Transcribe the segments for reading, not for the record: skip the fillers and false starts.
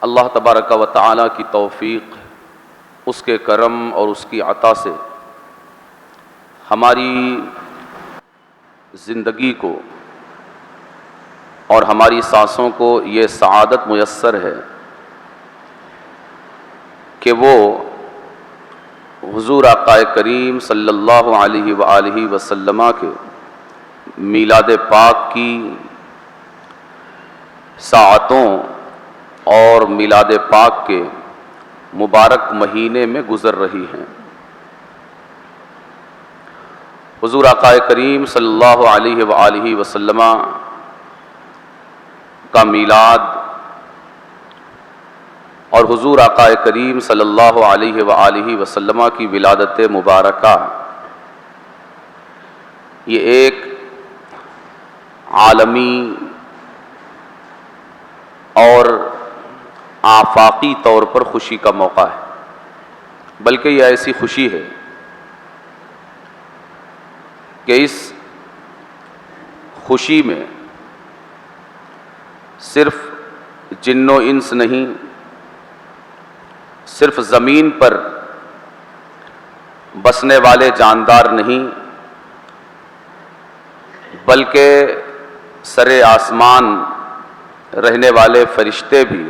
اللہ تبارک و تعالی کی توفیق، اس کے کرم اور اس کی عطا سے ہماری زندگی کو اور ہماری سانسوں کو یہ سعادت میسر ہے کہ وہ حضور آقا کریم صلی اللہ علیہ وآلہ وسلم کے میلاد پاک کی ساعتوں اور میلاد پاک کے مبارک مہینے میں گزر رہی ہیں۔ حضور آقا کریم صلی اللہ علیہ وآلہ وسلم کا میلاد اور حضور آقا کریم صلی اللہ علیہ وآلہ وسلم کی ولادت مبارکہ، یہ ایک عالمی اور آفاقی طور پر خوشی کا موقع ہے، بلکہ یہ ایسی خوشی ہے کہ اس خوشی میں صرف جن و انس نہیں، صرف زمین پر بسنے والے جاندار نہیں، بلکہ سر آسمان رہنے والے فرشتے بھی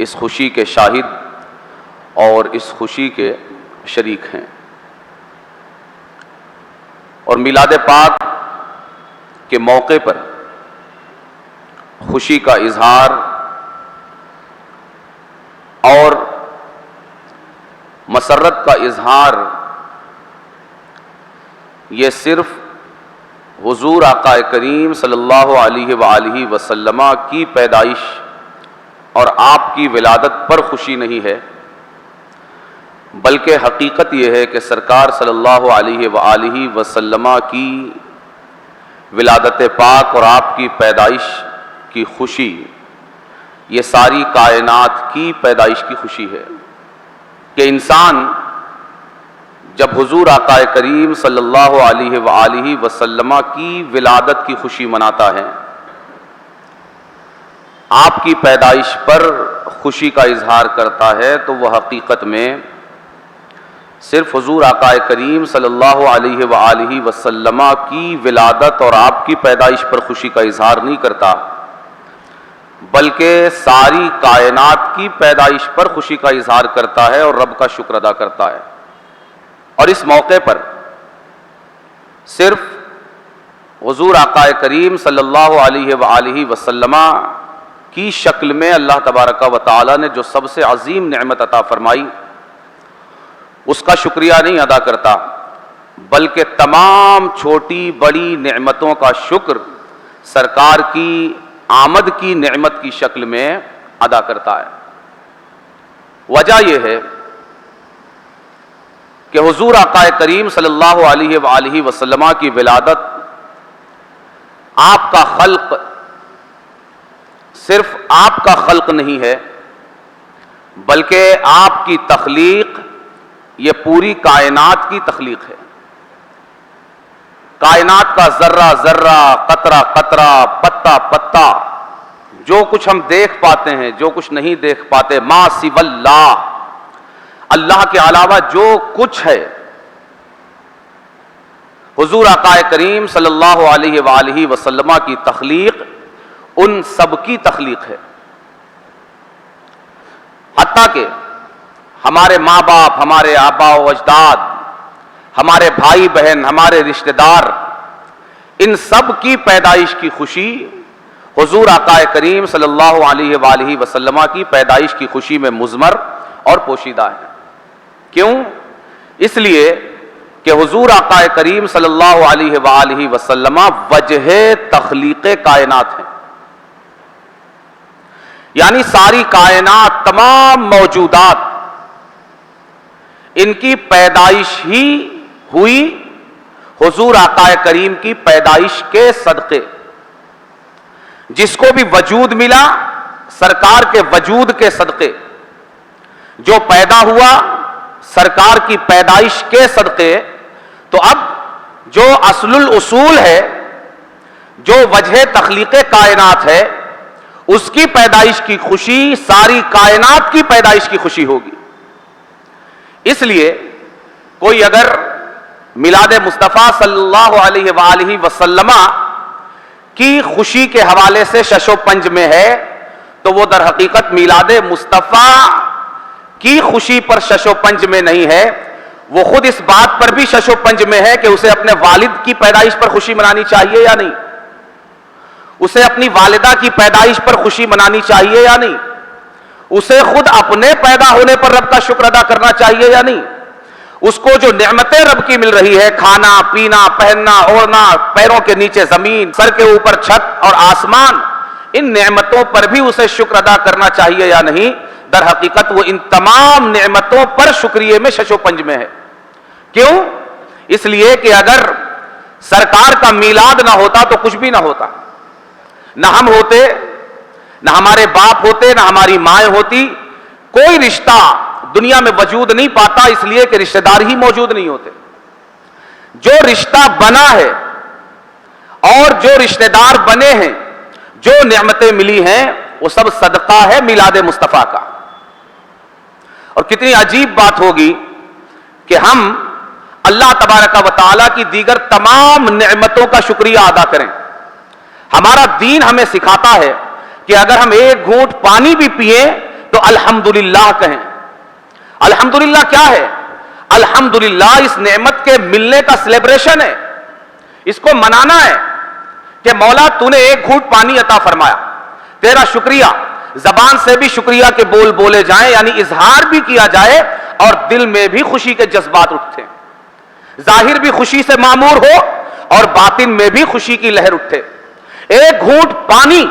اس خوشی کے شاہد اور اس خوشی کے شریک ہیں۔ اور میلاد پاک کے موقع پر خوشی کا اظہار اور مسرت کا اظہار یہ صرف حضور آقا کریم صلی اللہ علیہ وآلہ وسلم کی پیدائش اور آپ کی ولادت پر خوشی نہیں ہے، بلکہ حقیقت یہ ہے کہ سرکار صلی اللہ علیہ وآلہ وسلم کی ولادت پاک اور آپ کی پیدائش کی خوشی یہ ساری کائنات کی پیدائش کی خوشی ہے کہ انسان جب حضور آقا کریم صلی اللہ علیہ وآلہ وسلم کی ولادت کی خوشی مناتا ہے، آپ کی پیدائش پر خوشی کا اظہار کرتا ہے، تو وہ حقیقت میں صرف حضور آقا کریم صلی اللہ علیہ وآلہ وسلم کی ولادت اور آپ کی پیدائش پر خوشی کا اظہار نہیں کرتا، بلکہ ساری کائنات کی پیدائش پر خوشی کا اظہار کرتا ہے اور رب کا شکر ادا کرتا ہے۔ اور اس موقع پر صرف حضور آقا کریم صلی اللہ علیہ وآلہ وسلم کی شکل میں اللہ تبارک و تعالی نے جو سب سے عظیم نعمت عطا فرمائی اس کا شکریہ نہیں ادا کرتا، بلکہ تمام چھوٹی بڑی نعمتوں کا شکر سرکار کی آمد کی نعمت کی شکل میں ادا کرتا ہے۔ وجہ یہ ہے کہ حضور آقا کریم صلی اللہ علیہ وآلہ وسلم کی ولادت، آپ کا خلق صرف آپ کا خلق نہیں ہے، بلکہ آپ کی تخلیق یہ پوری کائنات کی تخلیق ہے۔ کائنات کا ذرہ ذرہ، قطرہ قطرہ، پتا پتا، جو کچھ ہم دیکھ پاتے ہیں، جو کچھ نہیں دیکھ پاتے، ما سوی اللہ، اللہ کے علاوہ جو کچھ ہے، حضور آقا کریم صلی اللہ علیہ وآلہ وسلم کی تخلیق ان سب کی تخلیق ہے۔ حتیٰ کہ ہمارے ماں باپ، ہمارے آبا و اجداد، ہمارے بھائی بہن، ہمارے رشتہ دار، ان سب کی پیدائش کی خوشی حضور آقا کریم صلی اللہ علیہ وآلہ وسلم کی پیدائش کی خوشی میں مضمر اور پوشیدہ ہے۔ کیوں؟ اس لیے کہ حضور آقا کریم صلی اللہ علیہ وآلہ وسلم وجہ تخلیق کائنات ہیں، یعنی ساری کائنات، تمام موجودات، ان کی پیدائش ہی ہوئی حضور آقا کریم کی پیدائش کے صدقے۔ جس کو بھی وجود ملا سرکار کے وجود کے صدقے، جو پیدا ہوا سرکار کی پیدائش کے صدقے۔ تو اب جو اصل الاصول ہے، جو وجہ تخلیق کائنات ہے، اس کی پیدائش کی خوشی ساری کائنات کی پیدائش کی خوشی ہوگی. اس لیے کوئی اگر میلاد مصطفیٰ صلی اللہ علیہ وآلہ وسلم کی خوشی کے حوالے سے شش و پنج میں ہے تو وہ در حقیقت میلاد مصطفیٰ کی خوشی پر شش و پنج میں نہیں ہے. وہ خود اس بات پر بھی شش و پنج میں ہے کہ اسے اپنے والد کی پیدائش پر خوشی منانی چاہیے یا نہیں, اسے اپنی والدہ کی پیدائش پر خوشی منانی چاہیے یا نہیں, اسے خود اپنے پیدا ہونے پر رب کا شکر ادا کرنا چاہیے یا نہیں, اس کو جو نعمتیں رب کی مل رہی ہے, کھانا پینا پہننا اوڑھنا, پیروں کے نیچے زمین, سر کے اوپر چھت اور آسمان, ان نعمتوں پر بھی اسے شکر ادا کرنا چاہیے یا نہیں. در حقیقت وہ ان تمام نعمتوں پر شکریہ میں شش و پنج میں ہے. کیوں؟ اس لیے کہ اگر سرکار کا میلاد نہ ہوتا تو کچھ بھی نہ ہوتا, نہ ہم ہوتے, نہ ہمارے باپ ہوتے, نہ ہماری مائیں ہوتی. کوئی رشتہ دنیا میں وجود نہیں پاتا اس لیے کہ رشتہ دار ہی موجود نہیں ہوتے. جو رشتہ بنا ہے اور جو رشتہ دار بنے ہیں, جو نعمتیں ملی ہیں, وہ سب صدقہ ہے میلاد مصطفیٰ کا. اور کتنی عجیب بات ہوگی کہ ہم اللہ تبارک و تعالیٰ کی دیگر تمام نعمتوں کا شکریہ ادا کریں. ہمارا دین ہمیں سکھاتا ہے کہ اگر ہم ایک گھونٹ پانی بھی پئیں تو الحمدللہ کہیں. الحمدللہ کیا ہے؟ الحمدللہ اس نعمت کے ملنے کا سیلیبریشن ہے, اس کو منانا ہے کہ مولا تو نے ایک گھونٹ پانی عطا فرمایا, تیرا شکریہ. زبان سے بھی شکریہ کے بول بولے جائیں, یعنی اظہار بھی کیا جائے اور دل میں بھی خوشی کے جذبات اٹھتے, ظاہر بھی خوشی سے معمور ہو اور باطن میں بھی خوشی کی لہر اٹھے. ایک گھونٹ پانی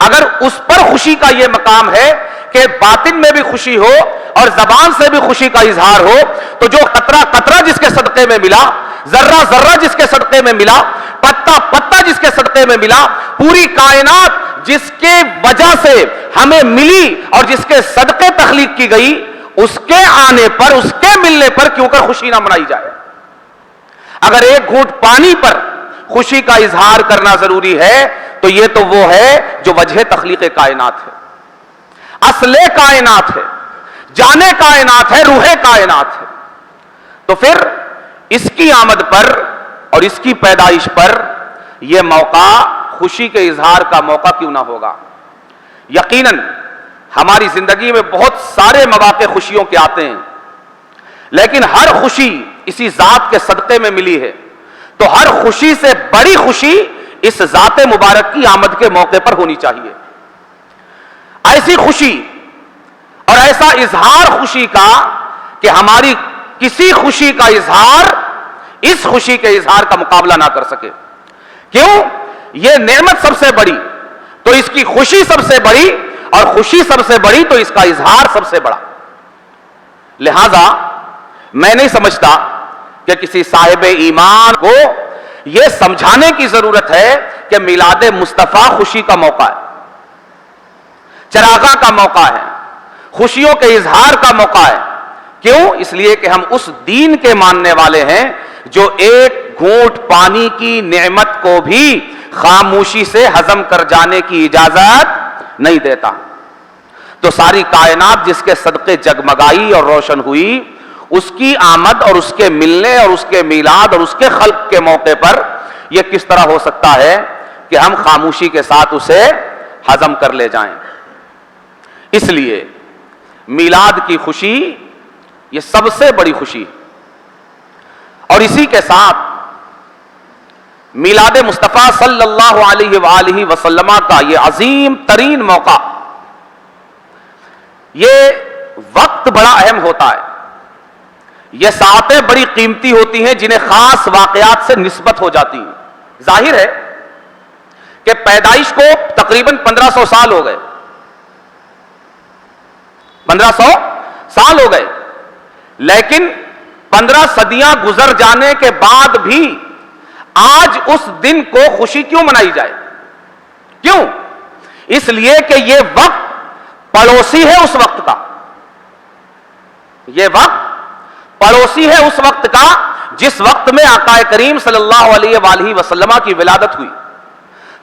اگر اس پر خوشی کا یہ مقام ہے کہ باطن میں بھی خوشی ہو اور زبان سے بھی خوشی کا اظہار ہو, تو جو قطرہ قطرہ جس کے صدقے میں ملا, ذرہ ذرہ جس کے صدقے میں ملا, پتا پتا جس کے صدقے میں ملا, پوری کائنات جس کے وجہ سے ہمیں ملی اور جس کے صدقے تخلیق کی گئی, اس کے آنے پر, اس کے ملنے پر کیوں کر خوشی نہ منائی جائے. اگر ایک گھونٹ پانی پر خوشی کا اظہار کرنا ضروری ہے تو یہ تو وہ ہے جو وجہ تخلیق کائنات ہے, اصل کائنات ہے, جانے کائنات ہے, روح کائنات ہے. تو پھر اس کی آمد پر اور اس کی پیدائش پر یہ موقع خوشی کے اظہار کا موقع کیوں نہ ہوگا. یقیناً ہماری زندگی میں بہت سارے مواقع خوشیوں کے آتے ہیں, لیکن ہر خوشی اسی ذات کے صدقے میں ملی ہے, تو ہر خوشی سے بڑی خوشی اس ذات مبارک کی آمد کے موقع پر ہونی چاہیے. ایسی خوشی اور ایسا اظہار خوشی کا کہ ہماری کسی خوشی کا اظہار اس خوشی کے اظہار کا مقابلہ نہ کر سکے. کیوں؟ یہ نعمت سب سے بڑی تو اس کی خوشی سب سے بڑی, اور خوشی سب سے بڑی تو اس کا اظہار سب سے بڑا. لہذا میں نہیں سمجھتا کہ کسی صاحب ایمان کو یہ سمجھانے کی ضرورت ہے کہ میلاد مصطفیٰ خوشی کا موقع ہے, چراغاں کا موقع ہے, خوشیوں کے اظہار کا موقع ہے. کیوں؟ اس لیے کہ ہم اس دین کے ماننے والے ہیں جو ایک گھونٹ پانی کی نعمت کو بھی خاموشی سے ہضم کر جانے کی اجازت نہیں دیتا. تو ساری کائنات جس کے صدقے جگمگائی اور روشن ہوئی, اس کی آمد اور اس کے ملنے اور اس کے میلاد اور اس کے خلق کے موقع پر یہ کس طرح ہو سکتا ہے کہ ہم خاموشی کے ساتھ اسے ہضم کر لے جائیں. اس لیے میلاد کی خوشی یہ سب سے بڑی خوشی, اور اسی کے ساتھ میلاد مصطفیٰ صلی اللہ علیہ وآلہ وسلم کا یہ عظیم ترین موقع, یہ وقت بڑا اہم ہوتا ہے, یہ ساعتیں بڑی قیمتی ہوتی ہیں جنہیں خاص واقعات سے نسبت ہو جاتی ہیں. ظاہر ہے کہ پیدائش کو تقریباً 1500 سال ہو گئے, 1500 سال ہو گئے, لیکن 15 صدیاں گزر جانے کے بعد بھی آج اس دن کو خوشی کیوں منائی جائے؟ کیوں؟ اس لیے کہ یہ وقت پڑوسی ہے اس وقت کا, یہ وقت پڑوسی ہے اس وقت کا جس وقت میں آقا کریم صلی اللہ علیہ وآلہ وسلم کی ولادت ہوئی.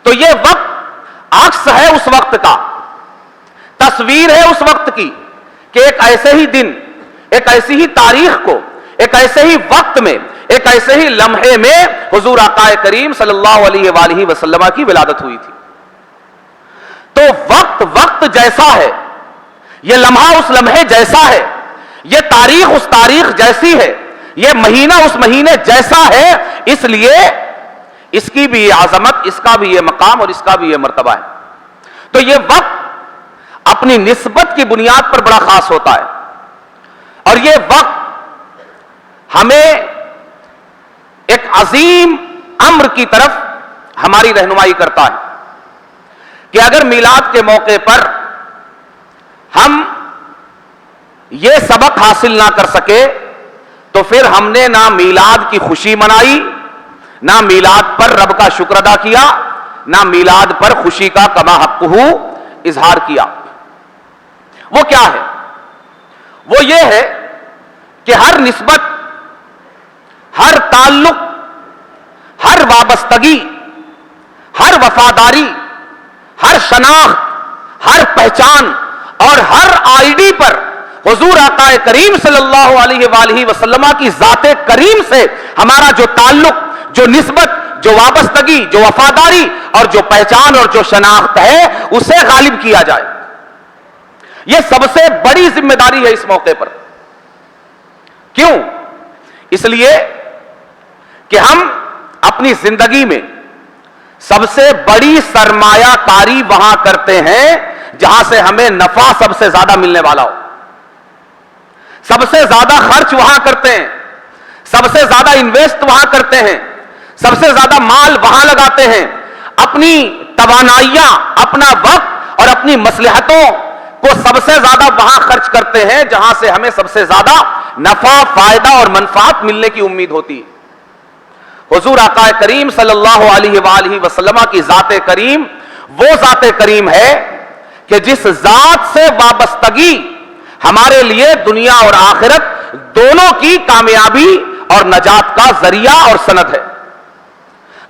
تو یہ وقت عکس ہے اس وقت کا، تصویر ہے اس وقت کی کہ ایک ایسے ہی دن، ایک ایسی ہی تاریخ کو، ایک ایسے ہی وقت میں، ایک ایسے ہی لمحے میں حضور آقا کریم صلی اللہ علیہ وآلہ وسلم کی ولادت ہوئی تھی۔ تو وقت جیسا ہے، یہ لمحہ اس لمحے جیسا ہے، یہ تاریخ اس تاریخ جیسی ہے، یہ مہینہ اس مہینے جیسا ہے، اس لیے اس کی بھی یہ عظمت، اس کا بھی یہ مقام اور اس کا بھی یہ مرتبہ ہے۔ تو یہ وقت اپنی نسبت کی بنیاد پر بڑا خاص ہوتا ہے، اور یہ وقت ہمیں ایک عظیم امر کی طرف ہماری رہنمائی کرتا ہے کہ اگر میلاد کے موقع پر ہم یہ سبق حاصل نہ کر سکے تو پھر ہم نے نہ میلاد کی خوشی منائی، نہ میلاد پر رب کا شکر ادا کیا، نہ میلاد پر خوشی کا کما حقہ اظہار کیا۔ وہ کیا ہے؟ وہ یہ ہے کہ ہر نسبت، ہر تعلق، ہر وابستگی، ہر وفاداری، ہر شناخت، ہر پہچان اور ہر آئی ڈی پر حضور آقا کریم صلی اللہ علیہ وآلہ وسلم کی ذات کریم سے ہمارا جو تعلق، جو نسبت، جو وابستگی، جو وفاداری اور جو پہچان اور جو شناخت ہے، اسے غالب کیا جائے۔ یہ سب سے بڑی ذمہ داری ہے اس موقع پر۔ کیوں؟ اس لیے کہ ہم اپنی زندگی میں سب سے بڑی سرمایہ کاری وہاں کرتے ہیں جہاں سے ہمیں نفع سب سے زیادہ ملنے والا ہو، سب سے زیادہ خرچ وہاں کرتے ہیں، سب سے زیادہ انویسٹ وہاں کرتے ہیں، سب سے زیادہ مال وہاں لگاتے ہیں، اپنی توانائیاں، اپنا وقت اور اپنی مصلحتوں کو سب سے زیادہ وہاں خرچ کرتے ہیں جہاں سے ہمیں سب سے زیادہ نفع، فائدہ اور منفعت ملنے کی امید ہوتی ہے۔ حضور آقا کریم صلی اللہ علیہ وآلہ وسلم کی ذات کریم وہ ذات کریم ہے کہ جس ذات سے وابستگی ہمارے لیے دنیا اور آخرت دونوں کی کامیابی اور نجات کا ذریعہ اور سند ہے۔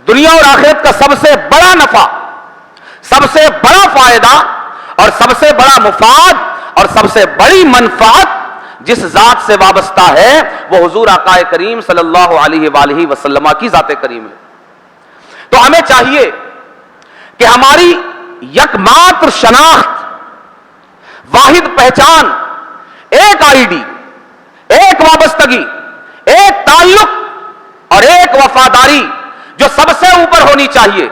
دنیا اور آخرت کا سب سے بڑا نفع، سب سے بڑا فائدہ اور سب سے بڑا مفاد اور سب سے بڑی منفعت جس ذات سے وابستہ ہے وہ حضور آقا کریم صلی اللہ علیہ وآلہ وسلم کی ذات کریم ہے۔ تو ہمیں چاہیے کہ ہماری یکماتر شناخت، واحد پہچان، ایک آئی ڈی، ایک وابستگی، ایک تعلق اور ایک وفاداری جو سب سے اوپر ہونی چاہیے،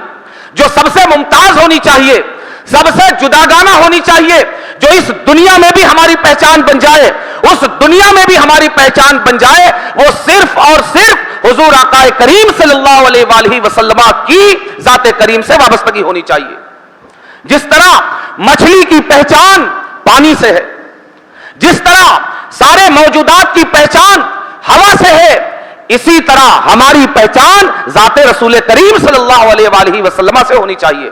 جو سب سے ممتاز ہونی چاہیے، سب سے جداگانہ ہونی چاہیے، جو اس دنیا میں بھی ہماری پہچان بن جائے، اس دنیا میں بھی ہماری پہچان بن جائے، وہ صرف اور صرف حضور آقا کریم صلی اللہ علیہ وآلہ وسلم کی ذات کریم سے وابستگی ہونی چاہیے۔ جس طرح مچھلی کی پہچان پانی سے ہے، جس طرح سارے موجودات کی پہچان ہوا سے ہے، اسی طرح ہماری پہچان ذات رسول کریم صلی اللہ علیہ وآلہ وسلم سے ہونی چاہیے۔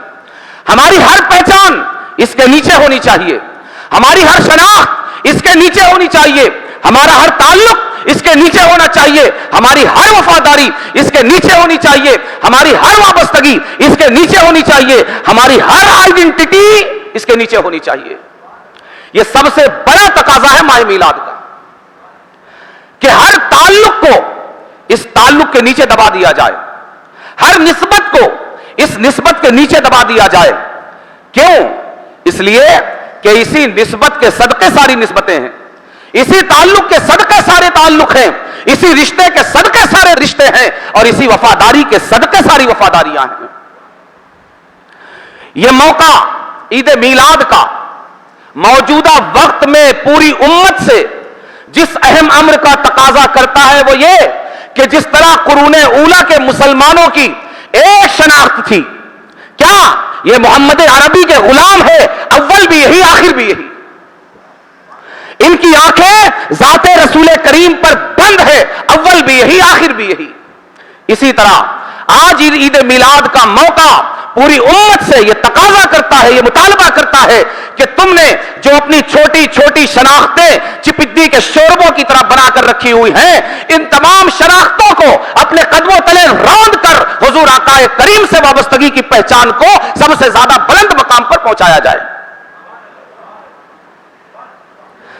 ہماری ہر پہچان اس کے نیچے ہونی چاہیے، ہماری ہر شناخت اس کے نیچے ہونی چاہیے، ہمارا ہر تعلق اس کے نیچے ہونا چاہیے، ہماری ہر وفاداری اس کے نیچے ہونی چاہیے، ہماری ہر وابستگی اس کے نیچے ہونی چاہیے، ہماری ہر آئیڈینٹی اس کے نیچے ہونی چاہیے۔ یہ سب سے بڑا تقاضا ہے ماہ میلاد کا کہ ہر تعلق کو اس تعلق کے نیچے دبا دیا جائے، ہر نسبت کو اس نسبت کے نیچے دبا دیا جائے۔ کیوں؟ اس لیے کہ اسی نسبت کے صدقے ساری نسبتیں ہیں، اسی تعلق کے صدقے سارے تعلق ہیں، اسی رشتے کے صدقے سارے رشتے ہیں، اور اسی وفاداری کے صدقے ساری وفاداریاں ہیں۔ یہ موقع عید میلاد کا موجودہ وقت میں پوری امت سے جس اہم امر کا تقاضا کرتا ہے وہ یہ کہ جس طرح قرون اولیٰ کے مسلمانوں کی ایک شناخت تھی، کیا یہ محمد عربی کے غلام ہے، اول بھی یہی آخر بھی یہی، ان کی آنکھیں ذات رسول کریم پر بند ہے، اول بھی یہی آخر بھی یہی۔ اسی طرح آج عید میلاد کا موقع پوری امت سے یہ تقاضا کرتا ہے، یہ مطالبہ کرتا ہے کہ تم نے جو اپنی چھوٹی چھوٹی شناختیں چپدی کے شوربوں کی طرح بنا کر رکھی ہوئی ہیں، ان تمام شناختوں کو اپنے قدموں تلے روند کر حضور آقا کریم سے وابستگی کی پہچان کو سب سے زیادہ بلند مقام پہنچایا جائے,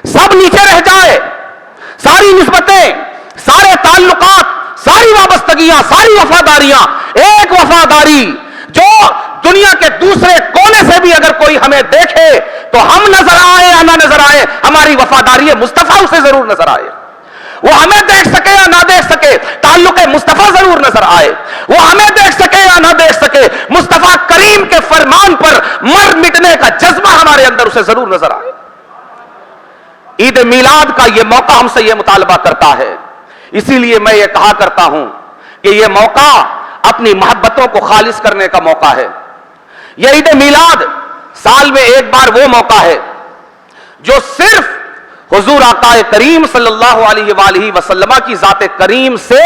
سب نیچے رہ جائے, ساری نسبتیں, سارے تعلقات, ساری وابستگیاں, ساری وفاداریاں, ایک وفاداری جو دنیا کے دوسرے کونے سے بھی اگر کوئی ہمیں دیکھے تو ہم نظر آئے یا نہ نظر آئے, ہماری وفاداری مصطفیٰ اسے ضرور نظر آئے. وہ ہمیں دیکھ سکے یا نہ دیکھ سکے, تعلق مصطفیٰ ضرور نظر آئے. وہ ہمیں دیکھ سکے یا نہ دیکھ سکے, مصطفیٰ کریم کے فرمان پر مر مٹنے کا جذبہ ہمارے اندر اسے ضرور نظر آئے. عید میلاد کا یہ موقع ہم سے یہ مطالبہ کرتا ہے. اسی لیے میں یہ کہا کرتا ہوں کہ یہ موقع اپنی محبتوں کو خالص کرنے کا موقع ہے. یہ عید میلاد سال میں ایک بار وہ موقع ہے جو صرف حضور آقا کریم صلی اللہ علیہ وآلہ وسلم کی ذات کریم سے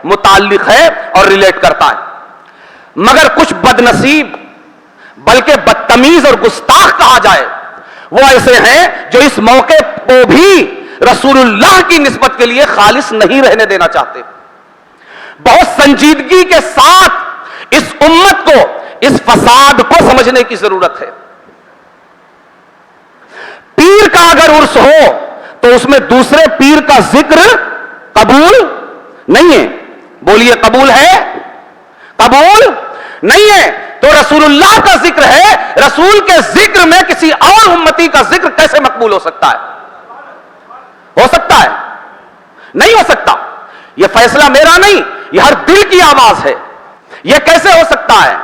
متعلق ہے اور ریلیٹ کرتا ہے. مگر کچھ بد نصیب بلکہ بدتمیز اور گستاخ کہا جائے وہ ایسے ہیں جو اس موقع کو بھی رسول اللہ کی نسبت کے لیے خالص نہیں رہنے دینا چاہتے. بہت سنجیدگی کے ساتھ اس امت کو اس فساد کو سمجھنے کی ضرورت ہے. پیر کا اگر عرس ہو تو اس میں دوسرے پیر کا ذکر قبول نہیں ہے. بولیے قبول ہے؟ قبول نہیں ہے. تو رسول اللہ کا ذکر ہے, رسول کے ذکر میں کسی اور امتی کا ذکر کیسے مقبول ہو سکتا ہے؟ ہو سکتا ہے؟ نہیں ہو سکتا. یہ فیصلہ میرا نہیں, یہ ہر دل کی آواز ہے. یہ کیسے ہو سکتا ہے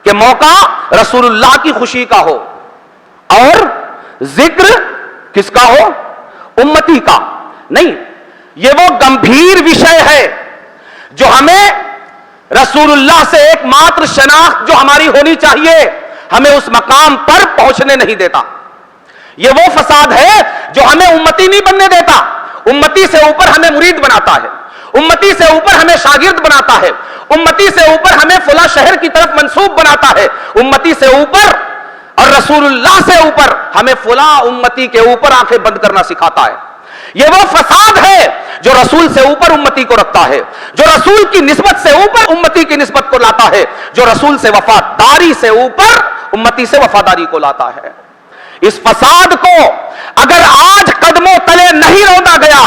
کہ موقع رسول اللہ کی خوشی کا ہو اور ذکر کس کا ہو؟ امتی کا نہیں. یہ وہ گمبھیر وشے ہے جو ہمیں رسول اللہ سے ایک ماتر شناخت جو ہماری ہونی چاہیے ہمیں اس مقام پر پہنچنے نہیں دیتا. یہ وہ فساد ہے جو ہمیں امتی نہیں بننے دیتا. امتی سے اوپر ہمیں مرید بناتا ہے, امتی سے اوپر ہمیں شاگرد بناتا ہے, امتی سے اوپر ہمیں فلاں شہر کی طرف منسوب بناتا ہے, امتی سے اوپر اور رسول اللہ سے اوپر ہمیں فلاں امتی کے اوپر آنکھیں بند کرنا سکھاتا ہے. یہ وہ فساد ہے جو رسول سے اوپر امتی کو رکھتا ہے, جو رسول کی نسبت سے اوپر امتی کی نسبت کو لاتا ہے, جو رسول سے وفاداری سے اوپر امتی سے وفاداری کو لاتا ہے. اس فساد کو اگر آج قدموں تلے نہیں روندا گیا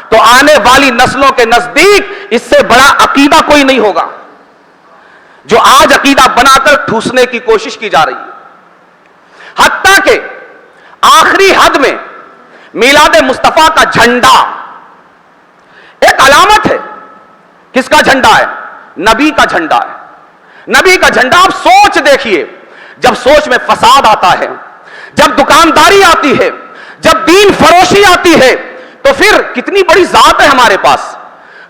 تو آنے والی نسلوں کے نزدیک اس سے بڑا عقیدہ کوئی نہیں ہوگا جو آج عقیدہ بنا کر ٹھوسنے کی کوشش کی جا رہی ہے. حتیٰ کہ آخری حد میں میلاد مصطفیٰ کا جھنڈا ایک علامت ہے. کس کا جھنڈا ہے؟ نبی کا جھنڈا ہے. نبی کا جھنڈا. آپ سوچ دیکھیے, جب سوچ میں فساد آتا ہے, جب دکانداری آتی ہے, جب دین فروشی آتی ہے, تو پھر کتنی بڑی ذات ہے ہمارے پاس.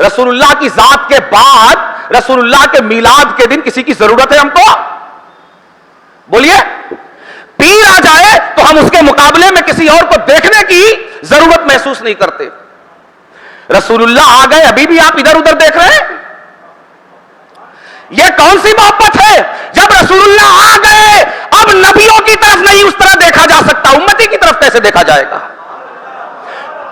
رسول اللہ کی ذات کے بعد رسول اللہ کے میلاد کے دن کسی کی ضرورت ہے ہم کو؟ بولیے. پیر آ جائے تو ہم اس کے مقابلے میں کسی اور کو دیکھنے کی ضرورت محسوس نہیں کرتے. رسول اللہ آ گئے, ابھی بھی آپ ادھر ادھر دیکھ رہے ہیں. یہ کون سی محبت ہے؟ جب رسول اللہ آ گئے اب نبیوں کی طرف نہیں اس طرح دیکھا جا سکتا, امتی کی طرف کیسے دیکھا جائے گا؟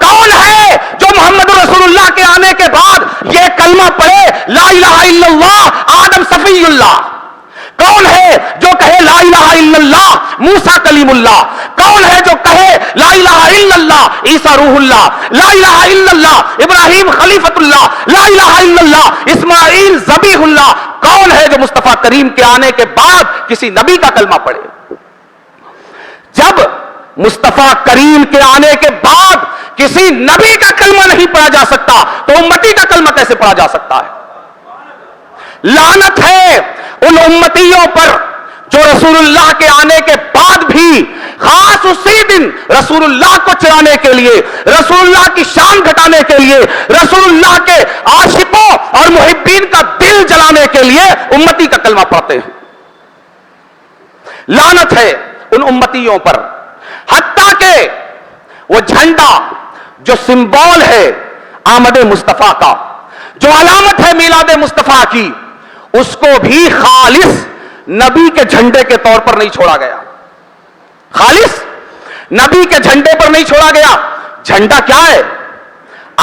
کون ہے جو محمد رسول اللہ کے آنے کے بعد یہ کلمہ پڑھے لا الہ الا اللہ آدم صفی اللہ؟ کون ہے جو کہے لا الہ الا اللہ موسیٰ کلیم اللہ؟ کون ہے جو کہے لا الہ الا اللہ عیسیٰ روح اللہ؟ لا الہ الا اللہ ابراہیم خلیفۃ اللہ؟ لا الہ الا اللہ اسماعیل ذبیح اللہ؟ کون ہے جو مصطفیٰ کریم کے آنے کے بعد کسی نبی کا کلمہ پڑھے؟ جب مصطفیٰ کریم کے آنے کے بعد کسی نبی کا کلمہ نہیں پڑھا جا سکتا تو امتی کا کلمہ کیسے پڑھا جا سکتا ہے؟ لعنت ہے ان امتیوں پر جو رسول اللہ کے آنے کے بعد بھی خاص اسی دن رسول اللہ کو چڑھانے کے لیے, رسول اللہ کی شان گھٹانے کے لیے, رسول اللہ کے عاشقوں اور محبین کا دل جلانے کے لیے امتی کا کلمہ پڑھتے ہیں. لعنت ہے ان امتیوں پر. حتیٰ کہ وہ جھنڈا جو سمبول ہے آمد مصطفیٰ کا, جو علامت ہے میلاد مصطفیٰ کی, اس کو بھی خالص نبی کے جھنڈے کے طور پر نہیں چھوڑا گیا. خالص نبی کے جھنڈے پر نہیں چھوڑا گیا. جھنڈا کیا ہے؟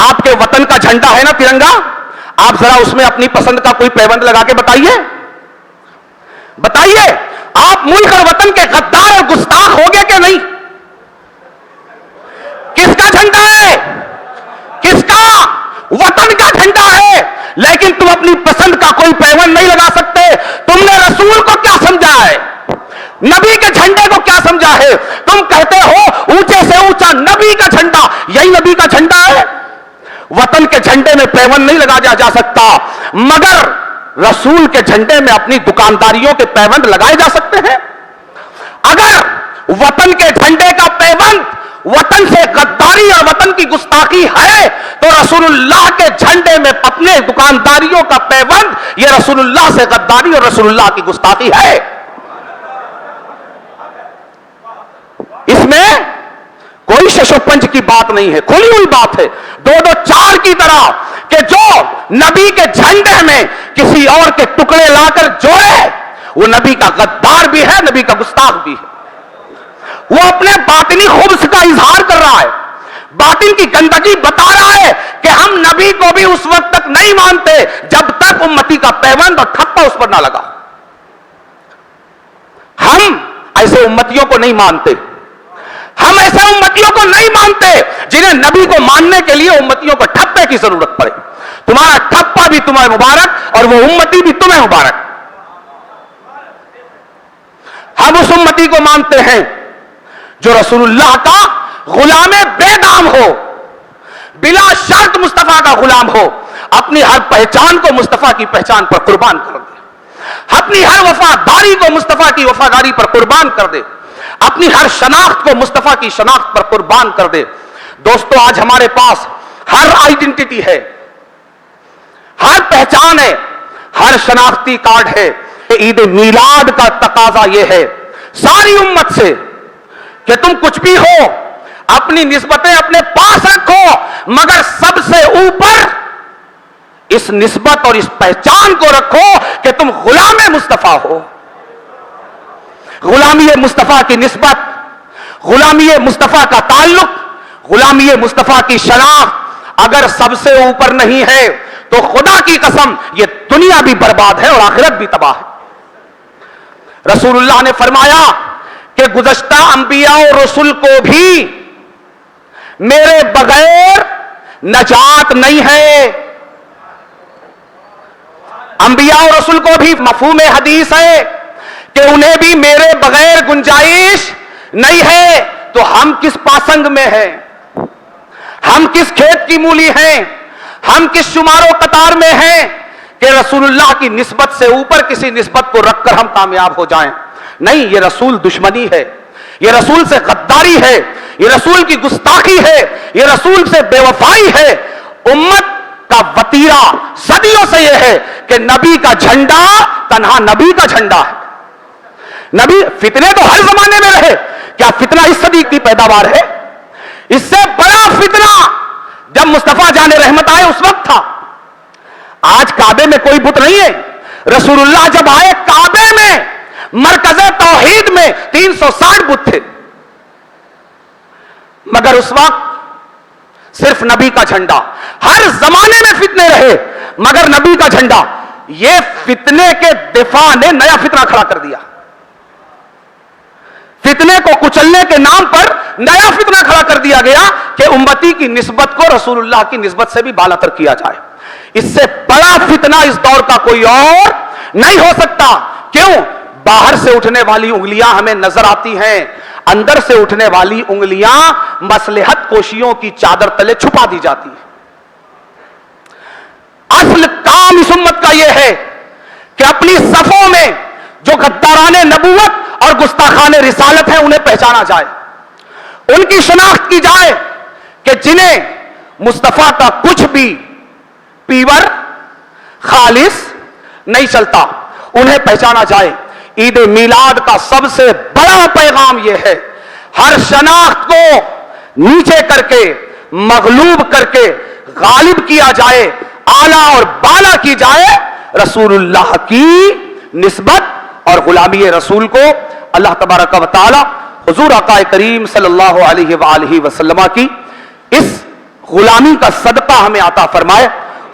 آپ کے وطن کا جھنڈا ہے نا ترنگا. آپ ذرا اس میں اپنی پسند کا کوئی پیبند لگا کے بتائیے, بتائیے. آپ ملک اور وطن کے غدار اور گستاخ ہو گئے کہ نہیں؟ کس کا جھنڈا ہے؟ کس کا؟ وطن کا جھنڈا ہے، لیکن تم اپنی پسند کا کوئی پیوند نہیں لگا سکتے۔ تم نے رسول کو کیا سمجھا ہے؟ نبی کے جھنڈے کو کیا سمجھا ہے؟ تم کہتے ہو اونچے سے اونچا نبی کا جھنڈا، یہی نبی کا جھنڈا ہے؟ وطن کے جھنڈے میں پیوند نہیں لگایا جا سکتا، مگر رسول کے جھنڈے میں اپنی دکانداریوں کے پیوند لگائے جا سکتے ہیں۔ اگر وطن کے جھنڈے کا پیوند وطن سے غداری اور وطن کی گستاخی ہے تو رسول اللہ کے جھنڈے میں اپنے دکانداریوں کا پیوند یہ رسول اللہ سے غداری اور رسول اللہ کی گستاخی ہے۔ اس میں کوئی شش و پنج کی بات نہیں ہے، کھلی ہوئی بات ہے، دو دو چار کی طرح، کہ جو نبی کے جھنڈے میں کسی اور کے ٹکڑے لا کر جوڑے وہ نبی کا غدار بھی ہے، نبی کا گستاخ بھی ہے۔ وہ اپنے باطنی خبث کا اظہار کر رہا ہے، باطن کی گندگی بتا رہا ہے کہ ہم نبی کو بھی اس وقت تک نہیں مانتے جب تک امتی کا پیوند اور ٹھپا اس پر نہ لگا۔ ہم ایسے امتیوں کو نہیں مانتے، ہم ایسے امتیوں کو نہیں مانتے جنہیں نبی کو ماننے کے لیے امتیوں کو ٹھپے کی ضرورت پڑے۔ تمہارا ٹھپا بھی تمہیں مبارک اور وہ امتی بھی تمہیں مبارک۔ ہم اس امتی کو مانتے ہیں جو رسول اللہ کا غلام بے دام ہو، بلا شرط مصطفیٰ کا غلام ہو، اپنی ہر پہچان کو مصطفیٰ کی پہچان پر قربان کر دے، اپنی ہر وفاداری کو مصطفیٰ کی وفاداری پر قربان کر دے، اپنی ہر شناخت کو مصطفیٰ کی شناخت پر قربان کر دے۔ دوستو، آج ہمارے پاس ہر آئیڈینٹی ہے، ہر پہچان ہے، ہر شناختی کارڈ ہے۔ عید میلاد کا تقاضا یہ ہے ساری امت سے کہ تم کچھ بھی ہو اپنی نسبتیں اپنے پاس رکھو، مگر سب سے اوپر اس نسبت اور اس پہچان کو رکھو کہ تم غلام مصطفیٰ ہو۔ غلامی مصطفیٰ کی نسبت، غلامی مصطفیٰ کا تعلق، غلامی مصطفیٰ کی شناخت اگر سب سے اوپر نہیں ہے تو خدا کی قسم یہ دنیا بھی برباد ہے اور آخرت بھی تباہ ہے۔ رسول اللہ نے فرمایا کہ گزشتہ انبیاء اور رسول کو بھی میرے بغیر نجات نہیں ہے۔ انبیاء اور رسول کو بھی مفہوم حدیث ہے کہ انہیں بھی میرے بغیر گنجائش نہیں ہے۔ تو ہم کس پاسنگ میں ہیں؟ ہم کس کھیت کی مولی ہیں؟ ہم کس شمار و قطار میں ہیں کہ رسول اللہ کی نسبت سے اوپر کسی نسبت کو رکھ کر ہم کامیاب ہو جائیں؟ نہیں، یہ رسول دشمنی ہے، یہ رسول سے غداری ہے، یہ رسول کی گستاخی ہے، یہ رسول سے بے وفائی ہے۔ امت کا وتیرہ صدیوں سے یہ ہے کہ نبی کا جھنڈا تنہا نبی کا جھنڈا ہے۔ نبی، فتنے تو ہر زمانے میں رہے، کیا فتنہ اس صدی کی پیداوار ہے؟ اس سے بڑا فتنہ جب مصطفیٰ جان رحمت آئے اس وقت تھا۔ آج کعبے میں کوئی بت نہیں ہے۔ رسول اللہ جب آئے کعبے میں مرکز توحید میں 360 بت تھے، مگر اس وقت صرف نبی کا جھنڈا۔ ہر زمانے میں فتنے رہے مگر نبی کا جھنڈا۔ یہ فتنے کے دفاع نے نیا فتنہ کھڑا کر دیا۔ فتنے کو کچلنے کے نام پر نیا فتنہ کھڑا کر دیا گیا کہ امتی کی نسبت کو رسول اللہ کی نسبت سے بھی بالا تر کیا جائے۔ اس سے بڑا فتنہ اس دور کا کوئی اور نہیں ہو سکتا۔ کیوں؟ باہر سے اٹھنے والی انگلیاں ہمیں نظر آتی ہیں، اندر سے اٹھنے والی انگلیاں مصلحت کوشیوں کی چادر تلے چھپا دی جاتی ہیں۔ اصل کام اس امت کا یہ ہے کہ اپنی صفوں میں جو غداران نبوت اور گستاخان رسالت ہیں انہیں پہچانا جائے، ان کی شناخت کی جائے کہ جنہیں مصطفیٰ کا کچھ بھی پیور خالص نہیں چلتا، انہیں پہچانا جائے۔ عید میلاد کا سب سے بڑا پیغام یہ ہے، ہر شناخت کو نیچے کر کے، مغلوب کر کے غالب کیا جائے، اعلیٰ اور بالا کی جائے رسول اللہ کی نسبت اور غلامی رسول کو۔ اللہ تبارک و تعالی حضور آقا کریم صلی اللہ علیہ وآلہ وسلم کی اس غلامی کا صدقہ ہمیں عطا فرمائے۔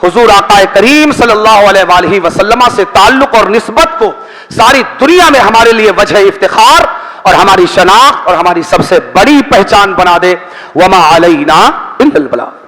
حضور آقا کریم صلی اللہ علیہ وآلہ وسلم سے تعلق اور نسبت کو ساری دنیا میں ہمارے لیے وجہ افتخار اور ہماری شناخت اور ہماری سب سے بڑی پہچان بنا دے. وما علینا الا البلاغ.